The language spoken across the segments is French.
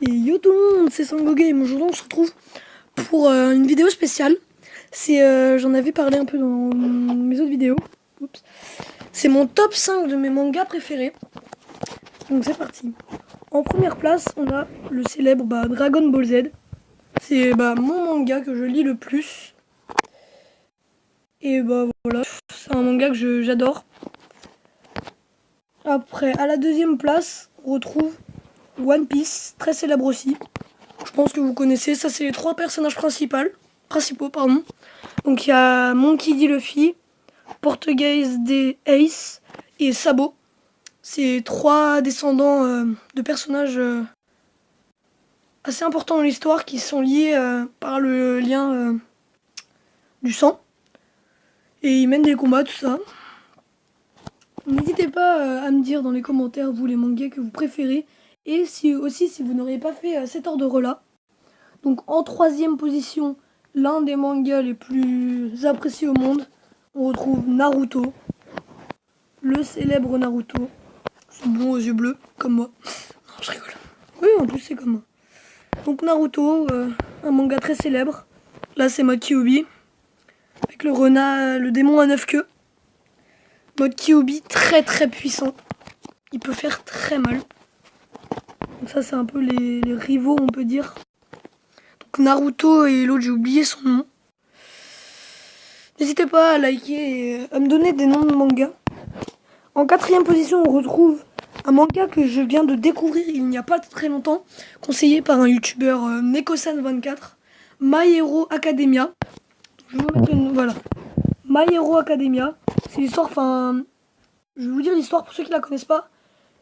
Et yo tout le monde, c'est Sango Game. Aujourd'hui on se retrouve pour une vidéo spéciale. J'en avais parlé un peu dans mes autres vidéos. Oups. C'est mon top 5 de mes mangas préférés. Donc c'est parti. En première place, on a le célèbre Dragon Ball Z. C'est mon manga que je lis le plus. Et voilà, c'est un manga que j'adore. Après, à la deuxième place, on retrouve One Piece, très célèbre aussi. Je pense que vous connaissez, ça c'est les trois personnages principaux. Donc il y a Monkey D. Luffy, Portugase D. Ace et Sabo. C'est trois descendants de personnages assez importants dans l'histoire qui sont liés par le lien du sang. Et ils mènent des combats, tout ça. N'hésitez pas à me dire dans les commentaires, vous, les mangas que vous préférez. Et si vous n'auriez pas fait cet ordre-là. Donc en troisième position, l'un des mangas les plus appréciés au monde, on retrouve Naruto. Le célèbre Naruto. C'est blond aux yeux bleus, comme moi. Non, je rigole. Oui, en plus c'est comme moi. Donc Naruto, un manga très célèbre. Là c'est mode Kyuubi. Avec le démon à 9 queues. Mode Kyuubi très très puissant. Il peut faire très mal. Donc ça c'est un peu les rivaux on peut dire. Donc Naruto et l'autre j'ai oublié son nom. N'hésitez pas à liker et à me donner des noms de mangas. En quatrième position on retrouve un manga que je viens de découvrir il n'y a pas très longtemps. Conseillé par un youtubeur Nekosan24. My Hero Academia. Je vais vous mettre voilà. My Hero Academia. C'est l'histoire, je vais vous dire l'histoire pour ceux qui la connaissent pas.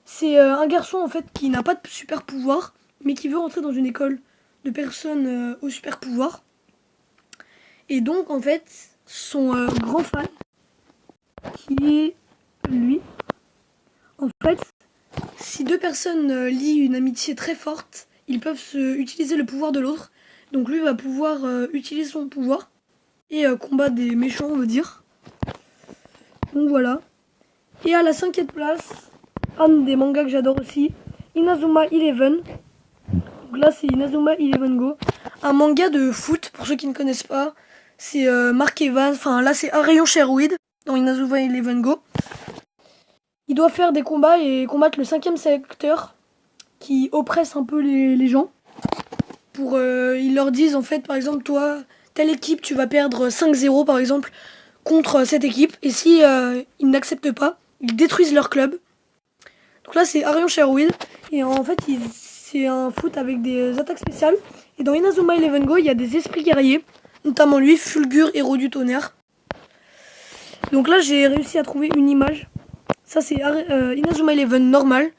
C'est un garçon en fait qui n'a pas de super pouvoir, mais qui veut rentrer dans une école de personnes au super pouvoir. Et donc en fait, son grand fan, qui est lui, en fait, si deux personnes lient une amitié très forte, ils peuvent utiliser le pouvoir de l'autre. Donc lui va pouvoir utiliser son pouvoir et combattre des méchants, on veut dire. Donc voilà. Et à la cinquième place, un des mangas que j'adore aussi, Inazuma Eleven. Donc là c'est Inazuma Eleven Go. Un manga de foot, pour ceux qui ne connaissent pas. C'est Mark Evans, là c'est un rayon Sherwood dans Inazuma Eleven Go. Il doit faire des combats et combattre le 5e secteur qui oppresse un peu les gens. Ils leur disent en fait par exemple toi, telle équipe tu vas perdre 5-0 par exemple contre cette équipe. Et si ils n'acceptent pas, ils détruisent leur club. Donc là c'est Arion Sherwood. Et en fait c'est un foot avec des attaques spéciales. Et dans Inazuma Eleven Go il y a des esprits guerriers. Notamment lui, Fulgur, héros du tonnerre. Donc là j'ai réussi à trouver une image. Ça c'est Inazuma Eleven normal.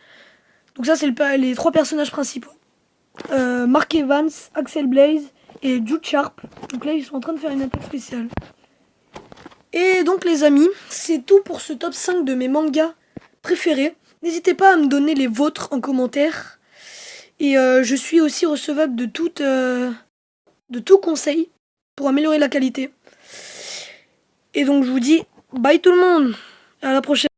Donc ça c'est les trois personnages principaux. Mark Evans, Axel Blaze et Jude Sharp. Donc là ils sont en train de faire une attaque spéciale. Et donc les amis, c'est tout pour ce top 5 de mes mangas préférés. N'hésitez pas à me donner les vôtres en commentaire. Et je suis aussi recevable de tout conseil pour améliorer la qualité. Et donc je vous dis bye tout le monde. À la prochaine.